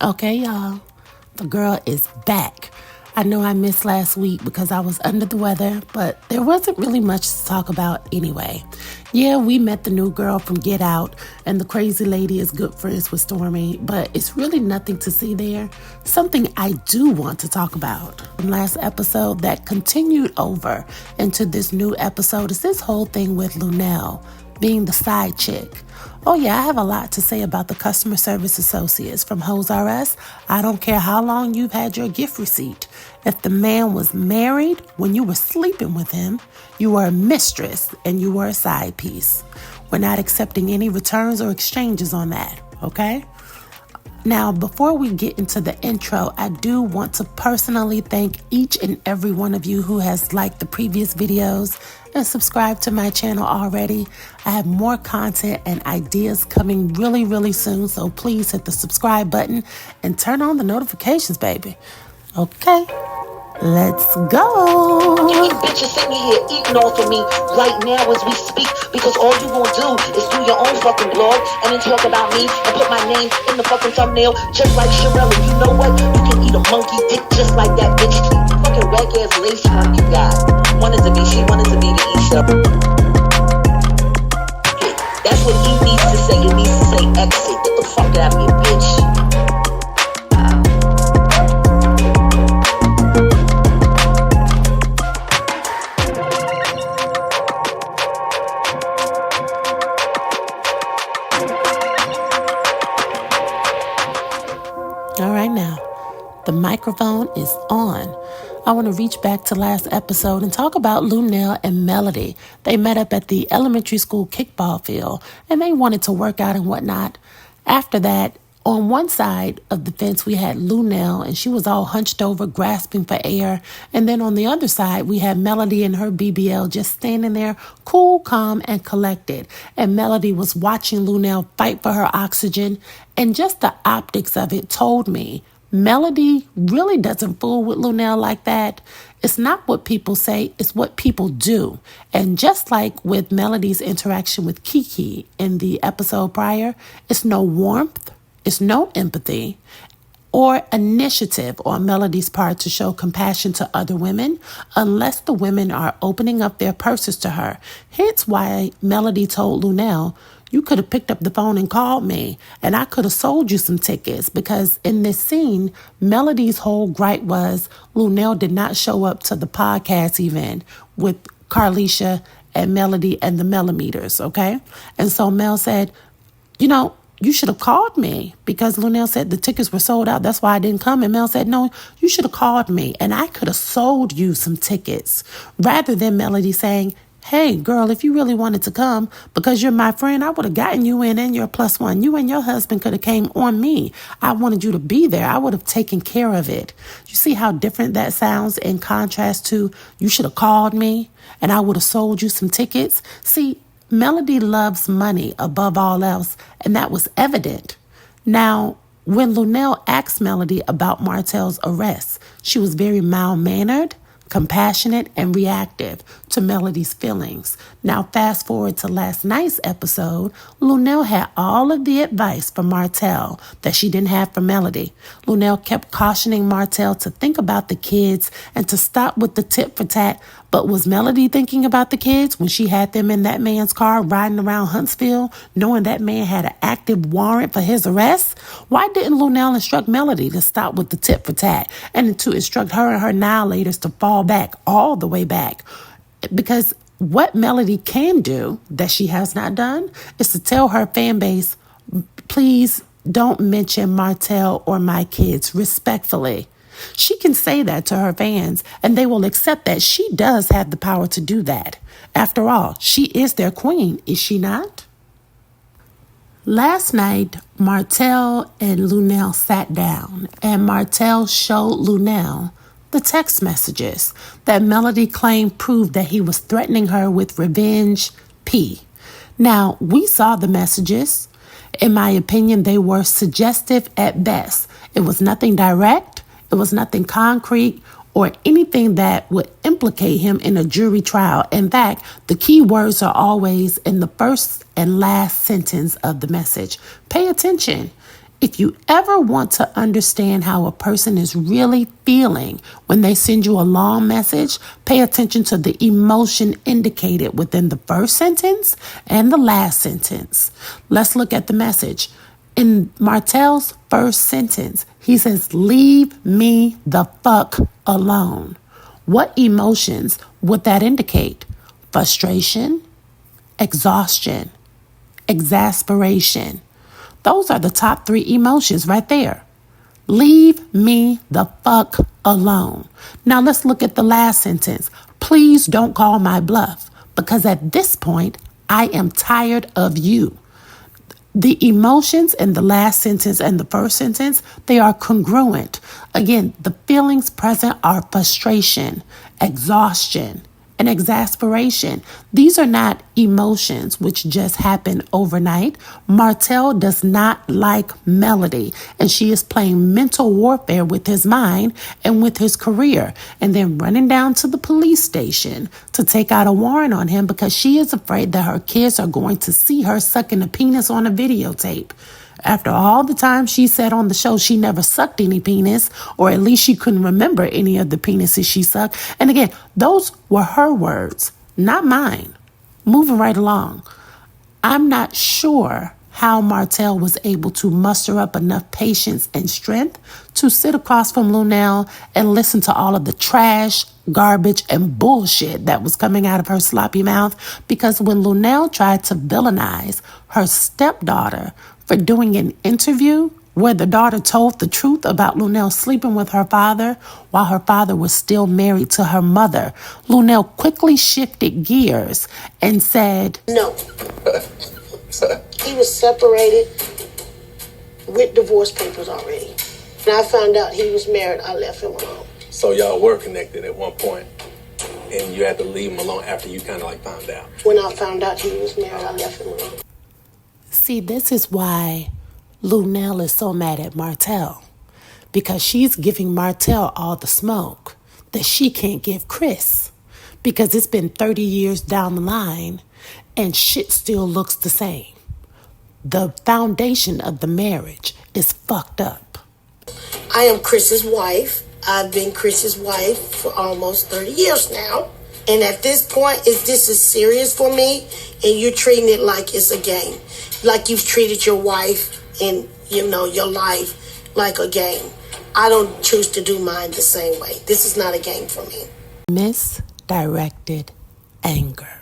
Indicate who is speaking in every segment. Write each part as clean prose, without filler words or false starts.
Speaker 1: Okay, y'all, the girl is back. I know I missed last week because I was under the weather, but there wasn't really much to talk about anyway. Yeah, we met the new girl from Get Out, and the crazy lady is good friends with Stormy, but it's really nothing to see there. Something I do want to talk about from last episode that continued over into this new episode is this whole thing with Lunell being the side chick. Oh yeah, I have a lot to say about the customer service associates from Hoes R Us. I don't care how long you've had your gift receipt. If the man was married when you were sleeping with him, you were a mistress and you were a side piece. We're not accepting any returns or exchanges on that, okay? Now, before we get into the intro, I do want to personally thank each and every one of you who has liked the previous videos and subscribed to my channel already. I have more content and ideas coming really, really soon, so please hit the subscribe button and turn on the notifications, baby. Okay, let's go.
Speaker 2: You bitches sitting here eating off of me right now as we speak, because all you gonna do is do your own fucking blog and then talk about me and put my name in the fucking thumbnail just like Sherelle. And you know what? You can eat a monkey dick just like that bitch. Fucking whack ass lace front you got. She wanted to be the Easter. That's what he needs to say. He needs to say exit. Get the fuck out of here, bitch.
Speaker 1: All right, now, the microphone is on. I want to reach back to last episode and talk about Lunell and Melody. They met up at the elementary school kickball field, and they wanted to work out and whatnot. After that, on one side of the fence, we had Lunell, and she was all hunched over, grasping for air. And then on the other side, we had Melody and her BBL just standing there, cool, calm, and collected. And Melody was watching Lunell fight for her oxygen. And just the optics of it told me Melody really doesn't fool with Lunell like that. It's not what people say, it's what people do. And just like with Melody's interaction with Kiki in the episode prior, it's no warmth, it's no empathy or initiative on Melody's part to show compassion to other women unless the women are opening up their purses to her. Hence why Melody told Lunell, you could have picked up the phone and called me, and I could have sold you some tickets, because in this scene, Melody's whole gripe was Lunell did not show up to the podcast event with Carlisha and Melody and the Millimeters, okay? And so Mel said, you should have called me, because Lunell said the tickets were sold out. That's why I didn't come. And Mel said, no, you should have called me, and I could have sold you some tickets, rather than Melody saying, hey, girl, if you really wanted to come, because you're my friend, I would have gotten you in and your +1. You and your husband could have came on me. I wanted you to be there. I would have taken care of it. You see how different that sounds in contrast to you should have called me and I would have sold you some tickets? See, Melody loves money above all else, and that was evident. Now, when Lunell asked Melody about Martel's arrest, she was very mild-mannered, compassionate, and reactive to Melody's feelings. Now, fast forward to last night's episode, Lunell had all of the advice from Martel that she didn't have from Melody. Lunell kept cautioning Martel to think about the kids and to stop with the tit for tat. But was Melody thinking about the kids when she had them in that man's car riding around Huntsville, knowing that man had an active warrant for his arrest? Why didn't Lunell instruct Melody to stop with the tit for tat and to instruct her and her annihilators to fall back, all the way back? Because what Melody can do that she has not done is to tell her fan base, please don't mention Martel or my kids, respectfully. She can say that to her fans, and they will accept that she does have the power to do that. After all, she is their queen, is she not? Last night, Martel and Lunell sat down, and Martel showed Lunell the text messages that Melody claimed proved that he was threatening her with revenge P. Now, we saw the messages. In my opinion, they were suggestive at best. It was nothing direct. It was nothing concrete or anything that would implicate him in a jury trial. In fact, the key words are always in the first and last sentence of the message. Pay attention. If you ever want to understand how a person is really feeling when they send you a long message, pay attention to the emotion indicated within the first sentence and the last sentence. Let's look at the message. In Martel's first sentence, he says, "Leave me the fuck alone." What emotions would that indicate? Frustration, exhaustion, exasperation. Those are the top 3 emotions right there. Leave me the fuck alone. Now let's look at the last sentence. Please don't call my bluff, because at this point, I am tired of you. The emotions in the last sentence and the first sentence, they are congruent. Again, the feelings present are frustration, exhaustion, and exasperation. These are not emotions which just happen overnight. Martel does not like Melody, and she is playing mental warfare with his mind and with his career, and then running down to the police station to take out a warrant on him because she is afraid that her kids are going to see her sucking a penis on a videotape. After all the time she said on the show she never sucked any penis, or at least she couldn't remember any of the penises she sucked. And again, those were her words, not mine. Moving right along. I'm not sure how Martel was able to muster up enough patience and strength to sit across from Lunell and listen to all of the trash, garbage, and bullshit that was coming out of her sloppy mouth, because when Lunell tried to villainize her stepdaughter for doing an interview where the daughter told the truth about Lunell sleeping with her father while her father was still married to her mother, Lunell quickly shifted gears and said,
Speaker 3: "No." He was separated with divorce papers already. When I found out he was married, I left him alone.
Speaker 4: So y'all were connected at one point, and you had to leave him alone after you kind of like found out.
Speaker 3: When I found out he was married, I left him alone.
Speaker 1: See, this is why Lunell is so mad at Martel, because she's giving Martel all the smoke that she can't give Chris, because it's been 30 years down the line and shit still looks the same. The foundation of the marriage is fucked up.
Speaker 3: I am Chris's wife. I've been Chris's wife for almost 30 years now. And at this point, this is serious for me, and you're treating it like it's a game. Like you've treated your wife and, your life like a game. I don't choose to do mine the same way. This is not a game for me.
Speaker 1: Misdirected anger.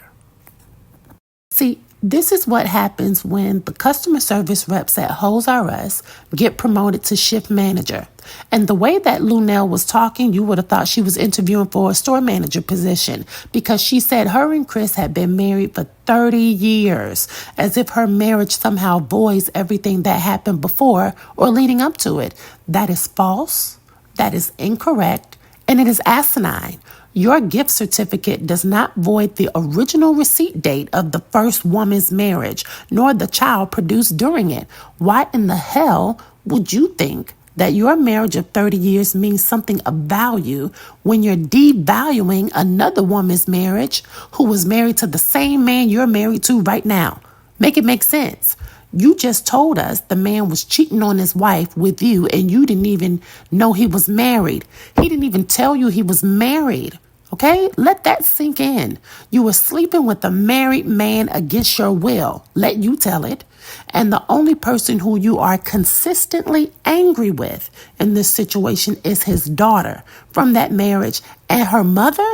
Speaker 1: See, this is what happens when the customer service reps at Hoes R Us get promoted to shift manager. And the way that Lunell was talking, you would have thought she was interviewing for a store manager position, because she said her and Chris had been married for 30 years, as if her marriage somehow voids everything that happened before or leading up to it. That is false, that is incorrect, and it is asinine. Your gift certificate does not void the original receipt date of the first woman's marriage, nor the child produced during it. Why in the hell would you think that your marriage of 30 years means something of value when you're devaluing another woman's marriage who was married to the same man you're married to right now? Make it make sense. You just told us the man was cheating on his wife with you, and you didn't even know he was married. He didn't even tell you he was married. Okay? Let that sink in. You were sleeping with a married man against your will. Let you tell it. And the only person who you are consistently angry with in this situation is his daughter from that marriage. And her mother?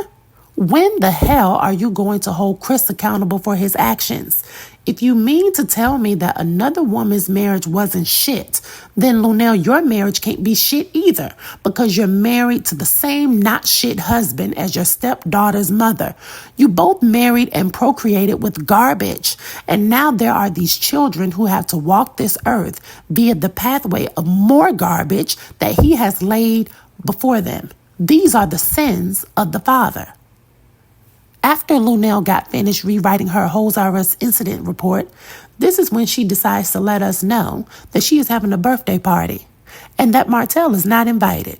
Speaker 1: When the hell are you going to hold Chris accountable for his actions? If you mean to tell me that another woman's marriage wasn't shit, then Lunell, your marriage can't be shit either, because you're married to the same not shit husband as your stepdaughter's mother. You both married and procreated with garbage, and now there are these children who have to walk this earth via the pathway of more garbage that he has laid before them. These are the sins of the father. After Lunell got finished rewriting her Hoes R Us incident report, this is when she decides to let us know that she is having a birthday party and that Martel is not invited.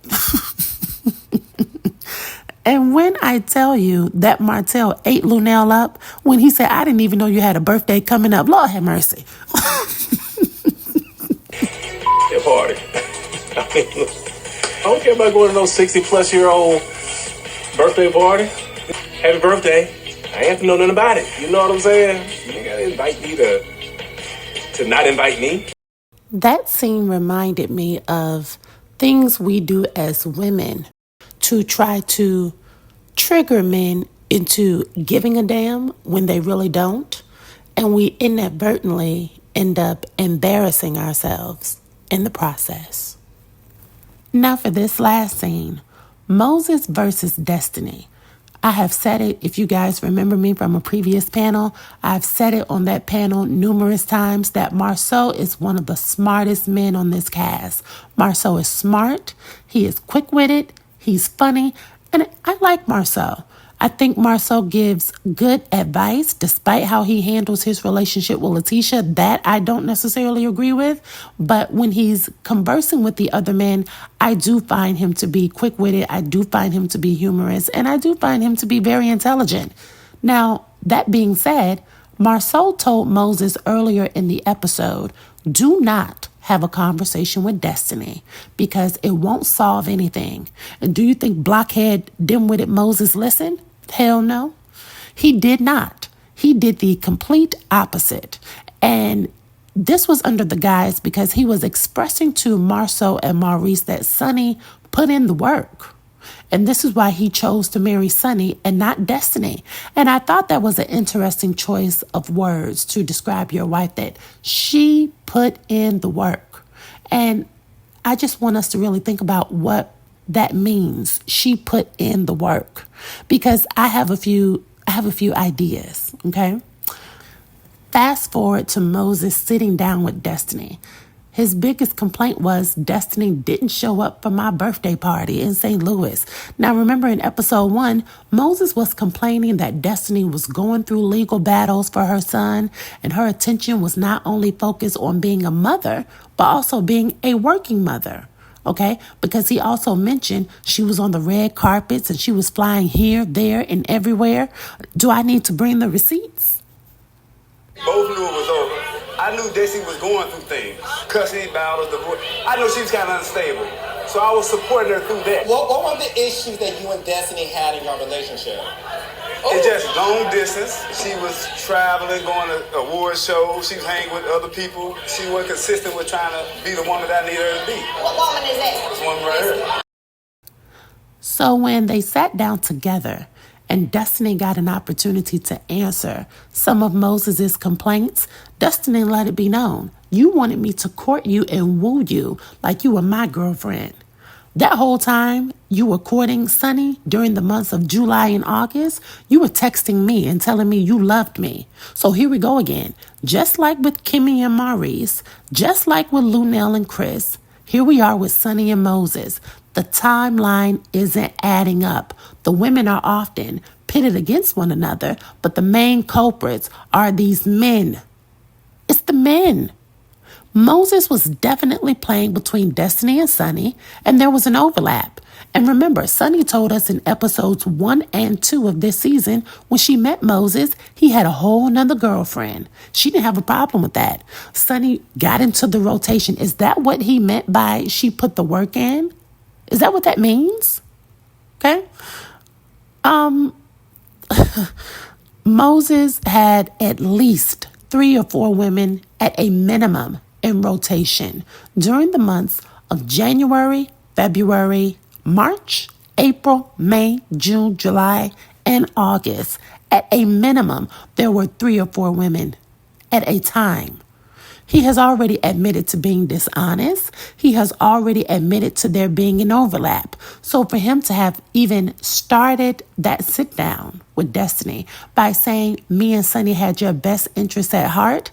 Speaker 1: And when I tell you that Martel ate Lunell up when he said, "I didn't even know you had a birthday coming up," Lord have mercy.
Speaker 4: If party. I don't care about going to no 60-plus-year-old birthday party. Happy birthday. I ain't have to know nothing about it. You know what I'm saying? You ain't gotta invite me to not invite me.
Speaker 1: That scene reminded me of things we do as women to try to trigger men into giving a damn when they really don't. And we inadvertently end up embarrassing ourselves in the process. Now for this last scene, Moses versus Destiny. I have said it, if you guys remember me from a previous panel, I've said it on that panel numerous times that Marcel is one of the smartest men on this cast. Marcel is smart, he is quick-witted, he's funny, and I like Marcel. I think Marcel gives good advice despite how he handles his relationship with Letitia. That I don't necessarily agree with. But when he's conversing with the other men, I do find him to be quick-witted. I do find him to be humorous. And I do find him to be very intelligent. Now, that being said, Marcel told Moses earlier in the episode, do not have a conversation with Destiny because it won't solve anything. And do you think blockhead, dim-witted Moses listened? Hell no. He did not. He did the complete opposite. And this was under the guise because he was expressing to Marceau and Maurice that Sonny put in the work. And this is why he chose to marry Sonny and not Destiny. And I thought that was an interesting choice of words to describe your wife, that she put in the work. And I just want us to really think about what that means. She put in the work, because I have a few ideas. Okay. Fast forward to Moses sitting down with Destiny. His biggest complaint was Destiny didn't show up for my birthday party in St. Louis. Now, remember in episode 1, Moses was complaining that Destiny was going through legal battles for her son, and her attention was not only focused on being a mother, but also being a working mother. Okay, because he also mentioned she was on the red carpets and she was flying here, there, and everywhere. Do I need to bring the receipts?
Speaker 5: Both knew it was over. I knew Destiny was going through things, custody battles, divorce. I knew she was kind of unstable, so I was supporting her through that.
Speaker 6: What were the issues that you and Destiny had in your relationship?
Speaker 5: It's just long distance. She was traveling, going to award shows. She was hanging with other people. She wasn't consistent with trying to be the woman that I needed her to be.
Speaker 6: What woman is that?
Speaker 5: This woman right here.
Speaker 1: So when they sat down together and Destiny got an opportunity to answer some of Moses' complaints, Destiny let it be known, you wanted me to court you and woo you like you were my girlfriend. That whole time you were courting Sonny during the months of July and August, you were texting me and telling me you loved me. So here we go again. Just like with Kimmy and Maurice, just like with Lunell and Chris, here we are with Sonny and Moses. The timeline isn't adding up. The women are often pitted against one another, but the main culprits are these men. It's the men. Moses was definitely playing between Destiny and Sonny, and there was an overlap. And remember, Sonny told us in episodes 1 and 2 of this season, when she met Moses, he had a whole nother girlfriend. She didn't have a problem with that. Sonny got into the rotation. Is that what he meant by she put the work in? Is that what that means? Okay. Moses had at least 3 or 4 women at a minimum in rotation during the months of January, February, March, April, May, June, July, and August. At a minimum, there were 3 or 4 women at a time. He has already admitted to being dishonest. He has already admitted to there being an overlap. So for him to have even started that sit down with Destiny by saying, me and Sonny had your best interests at heart,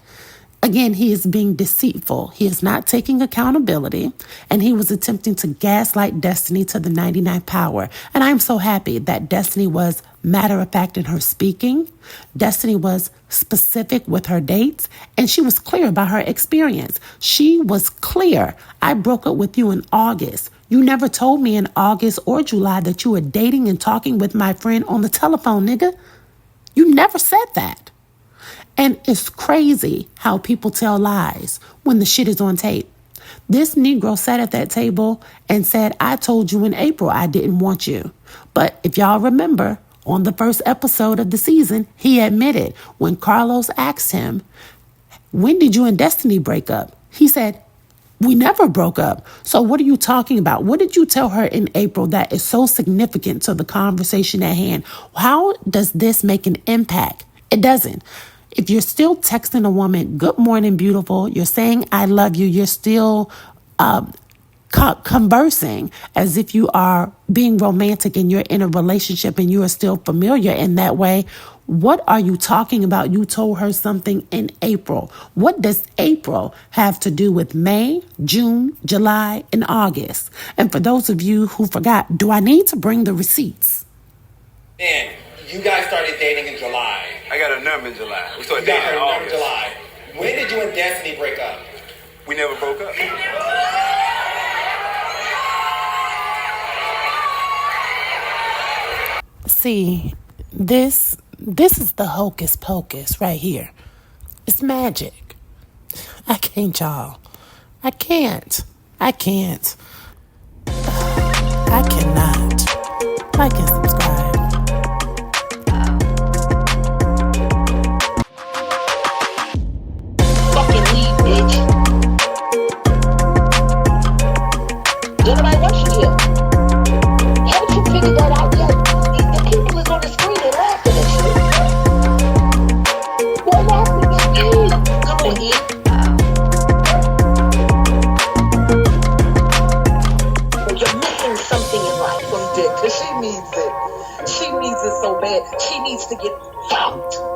Speaker 1: again, he is being deceitful. He is not taking accountability, and he was attempting to gaslight Destiny to the 99th power. And I'm so happy that Destiny was matter of fact in her speaking. Destiny was specific with her dates, and she was clear about her experience. She was clear. I broke up with you in August. You never told me in August or July that you were dating and talking with my friend on the telephone, nigga. You never said that. And it's crazy how people tell lies when the shit is on tape. This Negro sat at that table and said, I told you in April I didn't want you. But if y'all remember, on the first episode of the season, he admitted when Carlos asked him, when did you and Destiny break up? He said, we never broke up. So what are you talking about? What did you tell her in April that is so significant to the conversation at hand? How does this make an impact? It doesn't. If you're still texting a woman, good morning, beautiful, you're saying, I love you, you're still conversing as if you are being romantic and you're in a relationship and you are still familiar in that way, what are you talking about? You told her something in April. What does April have to do with May, June, July, and August? And for those of you who forgot, do I need to bring the receipts?
Speaker 6: Man, you guys started dating in July.
Speaker 5: I got a number in July. We
Speaker 6: You
Speaker 5: started
Speaker 6: got
Speaker 5: dating in
Speaker 6: her in
Speaker 5: August.
Speaker 6: July. When did you and Destiny break up?
Speaker 5: We never broke up.
Speaker 1: See, this is the hocus pocus right here. It's magic. I can't, y'all. I can't. I cannot. Like and subscribe.
Speaker 2: Fucking leave, bitch. Don't nobody want you here. Haven't you figured that out yet? The people is on the screen and laughing at you. They're laughing at you. Come on, E. You're missing something in life. Cause she needs it. She needs it so bad. She needs to get fucked.